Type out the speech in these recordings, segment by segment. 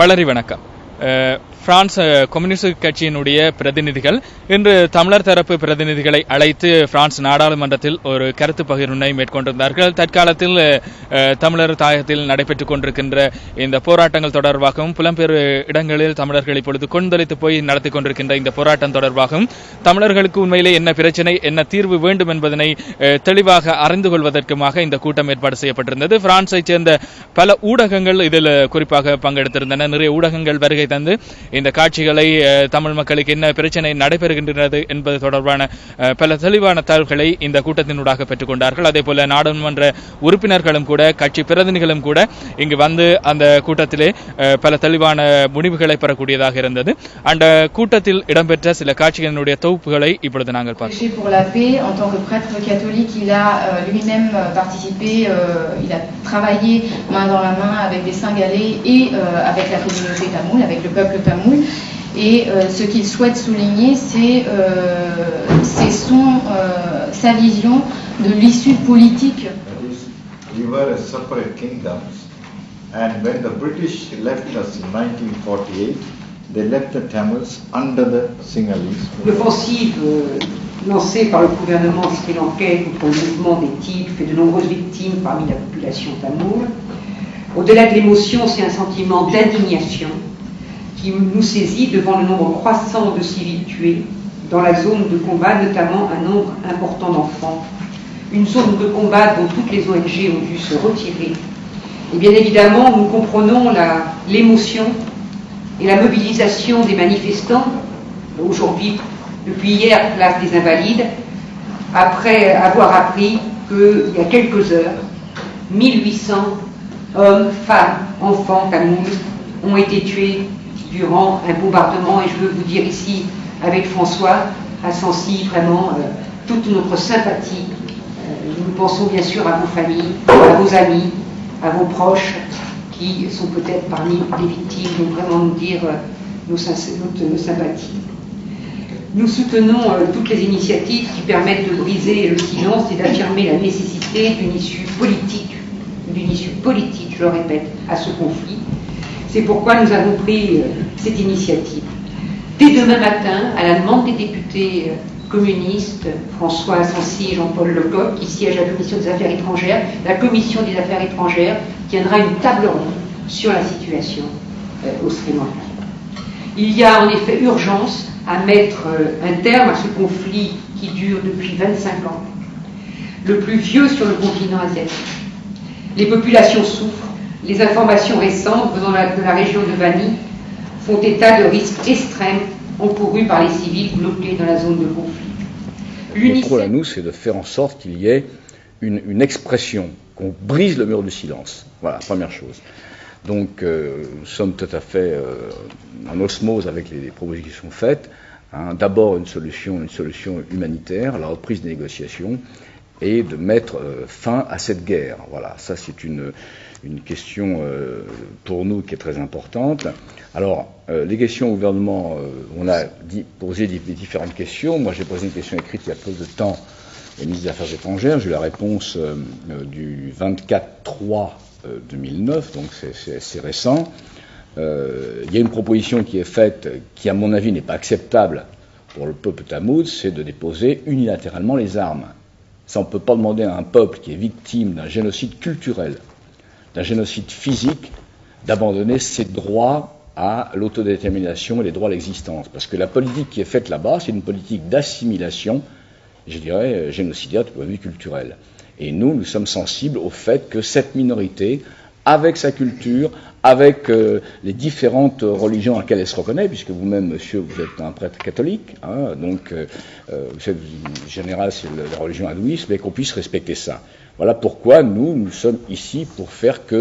வளரி வணக்கம். France communist கட்சியினுடைய பிரதிநிதிகள் இன்று தமிழர் தரப்பு பிரதிநிதிகளை அழைத்து பிரான்ஸ் நாடாளுமன்றத்தில் ஒரு கருத்து பகிர்வினை மேற்கொண்டிருந்தார்கள். தற்காலத்தில் தமிழர் தாயகத்தில் நடைபெற்றுக் கொண்டிருக்கின்ற இந்த போராட்டங்கள் தொடர்பாகவும் புலம்பெயர் இடங்களில் தமிழர்கள் இப்பொழுது கொந்தளித்து போய் நடத்தி கொண்டிருக்கின்ற இந்த போராட்டம் தொடர்பாகவும் தமிழர்களுக்கு உண்மையிலே என்ன பிரச்சனை, என்ன தீர்வு வேண்டும் என்பதனை தெளிவாக அறிந்து கொள்வதற்குமாக இந்த கூட்டம் ஏற்பாடு செய்யப்பட்டிருந்தது. பிரான்ஸை சேர்ந்த பல ஊடகங்கள் இதில் குறிப்பாக பங்கெடுத்திருந்தன. நிறைய ஊடகங்கள் வருகை தந்து இந்த காட்சிகளை தமிழ் மக்களுக்கு என்ன பிரச்சனை நடைபெறுகின்றது என்பது தொடர்பான பல தெளிவான தகவல்களை இந்த கூட்டத்தினூடாக பெற்றுக் கொண்டார்கள். அதே போல நாடாளுமன்ற உறுப்பினர்களும் கூட கட்சி பிரதிநிதிகளும் கூட இங்கு வந்து அந்த கூட்டத்திலே பல தெளிவான முடிவுகளை பெறக்கூடியதாக இருந்தது. அந்த கூட்டத்தில் இடம்பெற்ற சில காட்சிகளினுடைய தொகுப்புகளை இப்பொழுது நாங்கள் பார்க்கிறோம். Pour la paix, en tant que prêtre catholique, il a lui-même participé, il a travaillé main dans la main avec des Sénégalais et avec la communauté tamoul, avec le peuple tamoul. Et ce qu'il souhaite souligner, c'est sa vision de l'issue politique. We were a separate kingdoms, and when the British left us in 1948, they left the Tamils under the Sinhalese. L'offensive lancée par le gouvernement sri-lankais contre le mouvement des Tigres fait de nombreuses victimes parmi la population tamoule. Au-delà de l'émotion, c'est un sentiment d'indignation qui nous saisit devant le nombre croissant de civils tués dans la zone de combat, notamment un nombre important d'enfants. Une zone de combat dont toutes les ONG ont dû se retirer. Et bien évidemment, nous comprenons l'émotion et la mobilisation des manifestants, aujourd'hui, depuis hier, place des Invalides, après avoir appris qu'il y a quelques heures, 1800 hommes, femmes, enfants tamouls ont été tués durant un bombardement. Et je veux vous dire ici, avec François, à Sancy, vraiment toute notre sympathie. Nous pensons bien sûr à vos familles, à vos amis, à vos proches qui sont peut-être parmi les victimes. Donc vraiment nous dire nos sympathies. Nous soutenons toutes les initiatives qui permettent de briser le silence et d'affirmer la nécessité d'une issue politique, je le répète, à ce conflit. C'est pourquoi nous avons pris cette initiative. Dès demain matin, à la demande des députés communistes, François Sancy et Jean-Paul Lecoq, qui siègent à la Commission des Affaires étrangères, la Commission des Affaires étrangères tiendra une table ronde sur la situation au Sri Lanka. Il y a en effet urgence à mettre un terme à ce conflit qui dure depuis 25 ans, le plus vieux sur le continent asiatique. Les populations souffrent. Les informations récentes venant de la région de Bani font état de risques extrêmes encourus par les civils bloqués dans la zone de conflit. Notre rôle à nous, c'est de faire en sorte qu'il y ait une expression, qu'on brise le mur du silence. Voilà, première chose. Donc, nous sommes tout à fait en osmose avec les propositions qui sont faites. D'abord une solution humanitaire, la reprise des négociations, et de mettre fin à cette guerre. Voilà, ça c'est une question pour nous qui est très importante. Alors, les questions au gouvernement, on a posé des différentes questions. Moi, j'ai posé une question écrite il y a peu de temps au ministre des Affaires étrangères. J'ai eu la réponse du 24/3/2009, donc c'est assez récent. Il y a une proposition qui est faite, qui à mon avis n'est pas acceptable pour le peuple tamoul, c'est de déposer unilatéralement les armes. Ça, on ne peut pas demander à un peuple qui est victime d'un génocide culturel, d'un génocide physique, d'abandonner ses droits à l'autodétermination et les droits à l'existence. Parce que la politique qui est faite là-bas, c'est une politique d'assimilation, je dirais, génocidaire du point de vue culturel. Et nous sommes sensibles au fait que cette minorité, avec sa culture, avec les différentes religions à laquelle elle se reconnaît, puisque vous-même, monsieur, vous êtes un prêtre catholique, donc vous savez, en général c'est la religion hindouiste, mais qu'on puisse respecter ça. Voilà pourquoi nous sommes ici pour faire que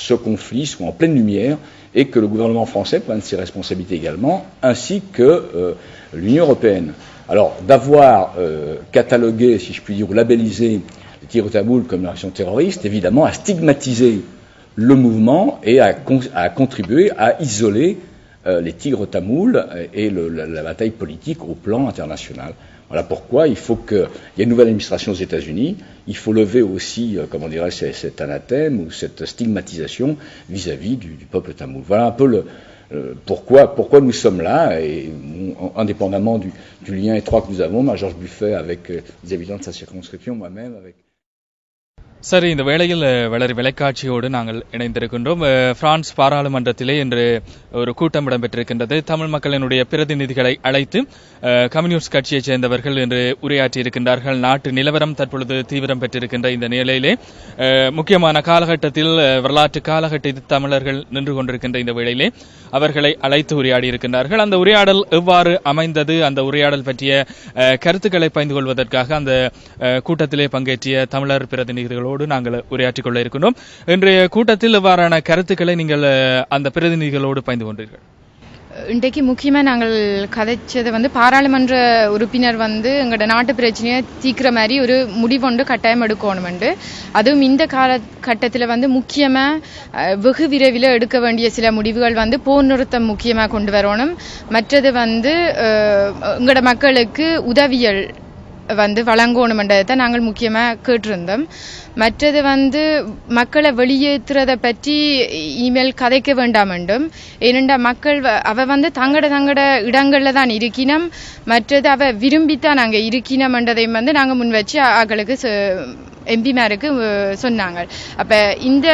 ce conflit soit en pleine lumière et que le gouvernement français prenne ses responsabilités également, ainsi que l'Union européenne. Alors, d'avoir catalogué, si je puis dire, ou labellisé les Tigres tamouls comme une action terroriste, évidemment, à stigmatiser le mouvement et à contribuer à isoler les Tigres tamouls et la bataille politique au plan international. Voilà pourquoi il faut qu'il y ait une nouvelle administration aux États-Unis, il faut lever aussi, comment dirais-je, cet anathème ou cette stigmatisation vis-à-vis du peuple tamoul. Voilà un peu pourquoi nous sommes là, et indépendamment du lien étroit que nous avons, Georges Buffet avec les habitants de sa circonscription, moi-même avec... சரி, இந்த வேளையில் வளரி விலைக்காட்சியோடு நாங்கள் இணைந்திருக்கின்றோம். France பாராளுமன்றத்திலே இன்று ஒரு கூட்டம் இடம்பெற்றிருக்கின்றது. தமிழ் மக்களினுடைய பிரதிநிதிகளை அழைத்து கம்யூனிஸ்ட் கட்சியைச் சேர்ந்தவர்கள் இன்று உரையாற்றியிருக்கின்றார்கள். நாட்டு நிலவரம் தற்பொழுது தீவிரம் பெற்றிருக்கின்ற இந்த நிலையிலே முக்கியமான காலகட்டத்தில் வரலாற்று காலகட்டத்தில் தமிழர்கள் நின்று கொண்டிருக்கின்ற இந்த வேளையிலே அவர்களை அழைத்து உரையாடியிருக்கின்றார்கள். அந்த உரையாடல் எவ்வாறு அமைந்தது, அந்த உரையாடல் பற்றிய கருத்துக்களை பகிர்ந்து கொள்வதற்காக அந்த கூட்டத்திலே பங்கேற்றிய தமிழர் பிரதிநிதிகளோடு நாங்கள் உரையாற்றிக் கொள்ள இருக்கின்றோம். இன்றைய கூட்டத்தில் இவ்வாறான கருத்துக்களை நீங்கள் அந்த பிரதிநிதிகளோடு பகிர்ந்து கொண்டீர்கள். இன்றைக்கு முக்கியமாக நாங்கள் கதைச்சது வந்து பாராளுமன்ற உறுப்பினர் வந்து எங்களோட நாட்டு பிரச்சனையை தீர்க்கிற மாதிரி ஒரு முடிவொன்று கட்டாயம் எடுக்கணுமெண்டு, அதுவும் இந்த காலகட்டத்தில் வந்து முக்கியமாக வெகு விரைவில் எடுக்க வேண்டிய சில முடிவுகள் வந்து போர் நிறுத்தம் முக்கியமாக கொண்டு வரணும். மற்றது வந்து எங்களோட மக்களுக்கு உதவியல் வந்து வழங்கணுமென்றதை தான் நாங்கள் முக்கியமாக கேட்டிருந்தோம். மற்றது வந்து மக்களை வெளியேற்றுறதை பற்றி இனிமேல் கதைக்க வேண்டாம் என்றும், ஏனென்றா மக்கள் அவ வந்து தங்கட இடங்களில் தான் இருக்கினோம், மற்றது அவ விரும்பித்தான் நாங்கள் இருக்கினோம் என்றதையும் வந்து நாங்கள் முன் வச்சு அவர்களுக்கு எம்பிமாருக்கு சொன்னாங்க. அப்போ இந்த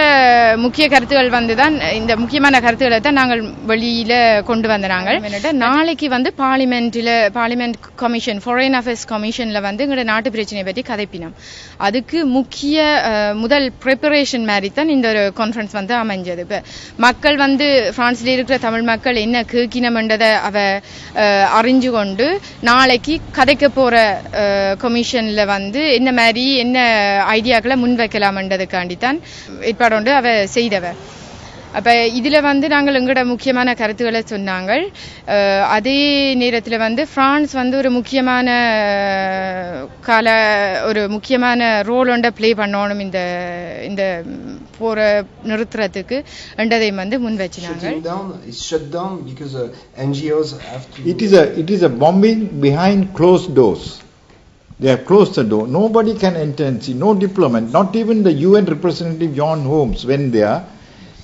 முக்கிய கருத்துக்கள் வந்து தான், இந்த முக்கியமான கருத்துக்களை தான் நாங்கள் வெளியில் கொண்டு வந்த நாங்கள். நாளைக்கு வந்து பார்லிமெண்ட் கமிஷன், ஃபாரின் அஃபேர்ஸ் கமிஷனில் வந்து எங்களோட நாட்டு பிரச்சனையை பற்றி கதைப்பினோம். அதுக்கு முக்கிய முதல் ப்ரிப்பரேஷன் மாதிரி தான் இந்த ஒரு கான்ஃபரன்ஸ் வந்து அமைஞ்சது. இப்போ மக்கள் வந்து பிரான்ஸில் இருக்கிற தமிழ் மக்கள் என்ன கேட்கினம்ன்றதை அறிஞ்சு கொண்டு நாளைக்கு கதைக்க போகிற கமிஷனில் வந்து என்ன மாதிரி என்ன ஐடியாக்களை முன்வைக்கலாம்ன்றதுக்காண்டித்தான் ஏற்பாடு கொண்டு அவ செய்தவ. அப்போ இதில் வந்து நாங்கள் எங்களோட முக்கியமான கருத்துக்களை சொன்னாங்க. அதே நேரத்தில் வந்து பிரான்ஸ் வந்து ஒரு முக்கியமான ரோல் ஒன்றை ப்ளே பண்ணணும் இந்த போரை நிறுத்துறதுக்கு என்றதையும் வந்து முன் வச்சினாங்க. It is a bombing behind closed doors. They have closed the door. Nobody can enter and see. No diplomat, not even the UN representative John Holmes went there.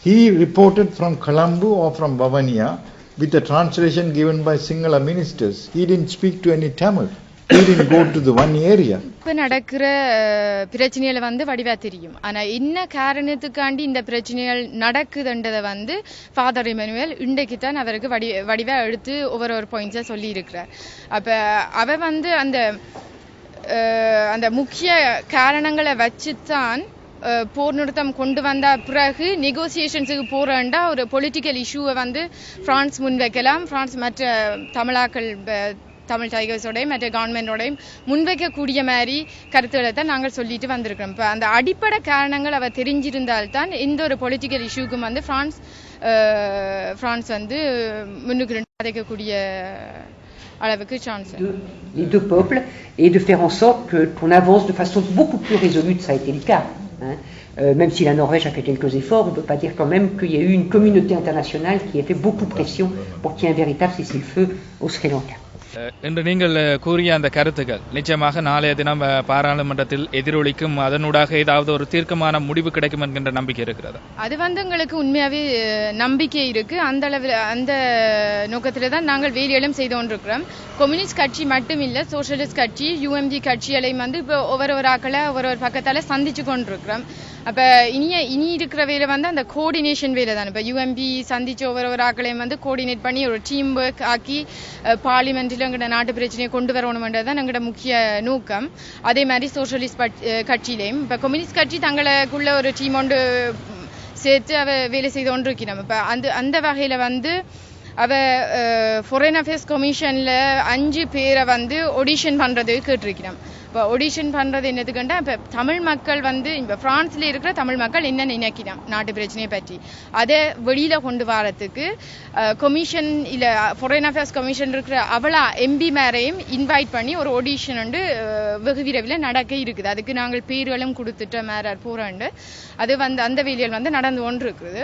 He reported from Colombo or from Bavania with a translation given by Sinhala ministers. He didn't speak to any Tamil. He didn't go to the one area. இப்போ நடக்கிற பிரச்சனைகளை வந்து வடிவா தெரியும். ஆனால் என்ன காரணத்துக்காண்டி இந்த பிரச்சனைகள் நடக்குதுன்றதை வந்து ஃபாதர் இமானுவேல் இன்றைக்கு தான் அவருக்கு வடிவா எடுத்து ஒவ்வொரு பாயிண்ட்ஸை சொல்லி இருக்கிறார். அப்போ அவ வந்து அந்த முக்கிய காரணங்களை வச்சுத்தான் போர் நிறுத்தம் கொண்டு வந்த பிறகு நெகோசியேஷன்ஸுக்கு போறேன்டா ஒரு பொலிட்டிக்கல் இஷ்யூவை வந்து பிரான்ஸ் முன்வைக்கலாம். பிரான்ஸ் மற்ற தமிழ் டைகர்ஸோடையும் மற்ற கவர்மெண்டோடையும் முன்வைக்கக்கூடிய மாதிரி கருத்துக்களை தான் நாங்கள் சொல்லிட்டு வந்திருக்கிறோம். இப்போ அந்த அடிப்படை காரணங்கள் அவ தெரிஞ்சிருந்தால்தான் எந்த ஒரு பொலிட்டிக்கல் இஷ்யூக்கும் வந்து பிரான்ஸ் வந்து முன்னுக்கு கதைக்கக்கூடிய அளவுக்கு chance. Les deux peuples, et de faire en sorte qu'on avance de façon beaucoup plus résolue. Ça a été le cas. Même si la Norvège a fait quelques efforts, on ne peut pas dire quand même qu'il y a eu une communauté internationale qui a fait beaucoup de pression pour qu'il y ait un véritable cessez-le-feu au Sri Lanka. இன்று நீங்கள் கூறிய அந்த கருத்துக்கள் நிச்சயமாக நாளைய தினம் பாராளுமன்றத்தில் எதிரொலிக்கும், அதனூடாக ஏதாவது ஒரு தீர்க்கமான முடிவு கிடைக்கும் என்கின்ற நம்பிக்கை இருக்கிறது. அது வந்து எங்களுக்கு உண்மையாகவே நம்பிக்கை இருக்கு. அந்த அளவில் அந்த நோக்கத்தில் தான் நாங்கள் வேலைகளும் செய்து கொண்டிருக்கிறோம். கம்யூனிஸ்ட் கட்சி மட்டும் இல்லை, சோசியலிஸ்ட் கட்சி, யூஎம்ஜி கட்சிகளையும் வந்து இப்போ ஒவ்வொரு ஆக்களை ஒரு பக்கத்தால் சந்திச்சு கொண்டிருக்கிறோம். அப்போ இனி இருக்கிற வேலை வந்து அந்த கோஆர்டினேஷன் வேலை தான். இப்போ யூஎம்பி சந்திச்சு ஒவ்வொரு ஆக்களையும் வந்து கோஆர்டினேட் பண்ணி ஒரு டீம் ஒர்க் ஆக்கி பார்லிமெண்ட்டில் எங்களோட நாட்டு பிரச்சனையை கொண்டு வரணுமென்றது தான் எங்களோட முக்கிய நோக்கம். அதே மாதிரி சோசியலிஸ்ட் கட்சியிலையும் இப்போ கம்யூனிஸ்ட் கட்சி தங்களுக்குள்ள ஒரு டீம் ஒன்று சேர்த்து வேலை செய்து கொண்டு இருக்கிறோம். இப்போ அந்த வகையில் வந்து ஃபாரின் அஃபேர்ஸ் கமிஷனில் 5 பேரை வந்து ஆடிஷன் பண்ணுறது கேட்டிருக்கிறோம். இப்போ ஆடிஷன் பண்ணுறது என்னதுக்குண்டா, இப்போ தமிழ் மக்கள் வந்து இப்போ பிரான்ஸில் இருக்கிற தமிழ் மக்கள் என்ன நினைக்கிறோம் நாட்டு பிரச்சனையை பற்றி, அதை வெளியில் கொண்டு வரத்துக்கு கமிஷன் இல்லை ஃபாரின் அஃபேர்ஸ் கமிஷன் இருக்கிற அவளா எம்பி மேரையும் இன்வைட் பண்ணி ஒரு ஆடிஷன் வந்து வெகு விரைவில் நடக்க இருக்குது. அதுக்கு நாங்கள் பேர்களும் கொடுத்துட்ட மேரர் போகிறாண்டு அது வந்து அந்த வேலைகள் வந்து நடந்து கொண்டு இருக்குது.